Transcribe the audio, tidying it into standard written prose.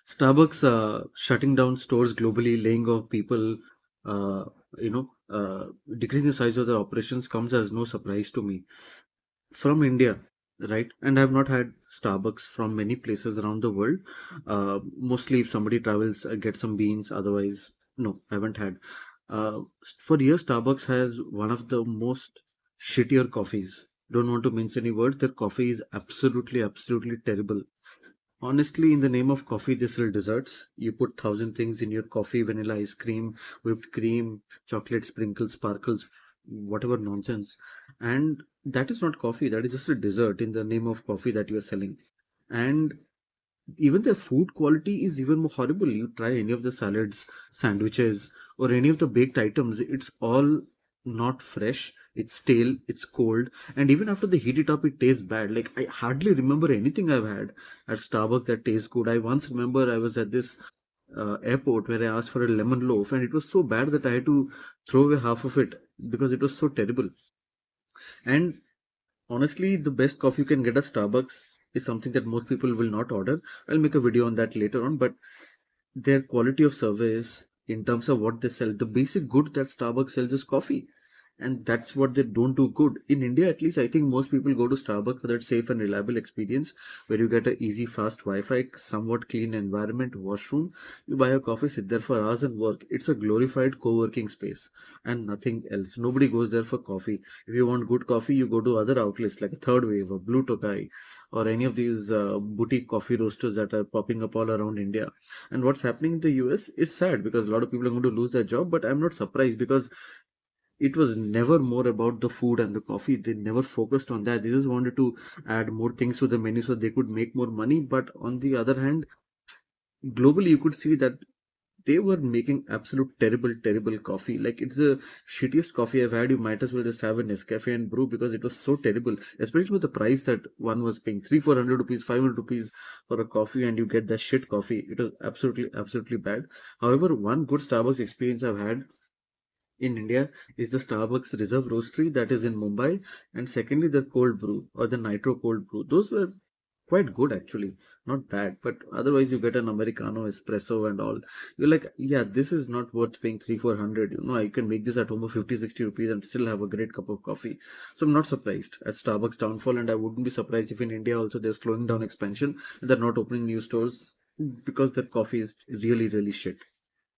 Starbucks shutting down stores globally, laying off people, uh, you know, decreasing the size of their operations comes as no surprise to me. From India, right? And I've not had Starbucks from many places around the world. Mostly, if somebody travels, I get some beans. Otherwise, no, I haven't had. For years, Starbucks has one of the most shittier coffees. Don't want to mince any words. Their coffee is absolutely, absolutely terrible. Honestly, in the name of coffee, they sell desserts. You put thousand things in your coffee: vanilla ice cream, whipped cream, chocolate sprinkles, sparkles, whatever nonsense. And that is not coffee. That is just a dessert in the name of coffee that you are selling. And even the food quality is even more horrible. You try any of the salads, sandwiches, or any of the baked items, it's all not fresh. It's stale, it's cold, and even after they heat it up, it tastes bad. Like, I hardly remember anything I've had at Starbucks that tastes good. I once remember I was at this airport where I asked for a lemon loaf, and it was so bad that I had to throw away half of it because it was so terrible. And honestly, the best coffee you can get at Starbucks is something that most people will not order. I'll make a video on that later on, but their quality of service in terms of what they sell, the basic good that Starbucks sells is coffee. And that's what they don't do good. In India, at least, I think most people go to Starbucks for that safe and reliable experience where you get a easy, fast Wi-Fi, somewhat clean environment, washroom. You buy a coffee, sit there for hours and work. It's a glorified co-working space and nothing else. Nobody goes there for coffee. If you want good coffee, you go to other outlets like a Third Wave or Blue Tokai or any of these boutique coffee roasters that are popping up all around India. And what's happening in the US is sad because a lot of people are going to lose their job, but I'm not surprised because it was never more about the food and the coffee. They never focused on that. They just wanted to add more things to the menu so they could make more money. But on the other hand, globally, you could see that they were making absolute terrible, terrible coffee. Like, it's the shittiest coffee I've had. You might as well just have an Nescafe and brew because it was so terrible, especially with the price that one was paying 300-400 rupees, 500 rupees for a coffee, and you get that shit coffee. It was absolutely, absolutely bad. However, one good Starbucks experience I've had in India is the Starbucks Reserve Roastery that is in Mumbai, and secondly, the cold brew or the nitro cold brew. Those were quite good actually, not bad. But otherwise, you get an Americano, espresso, and all. You're like, yeah, this is not worth paying 300-400. You know, I can make this at home for 50-60 rupees and still have a great cup of coffee. So I'm not surprised at Starbucks downfall, and I wouldn't be surprised if in India also they're slowing down expansion and they're not opening new stores because their coffee is really, really shit.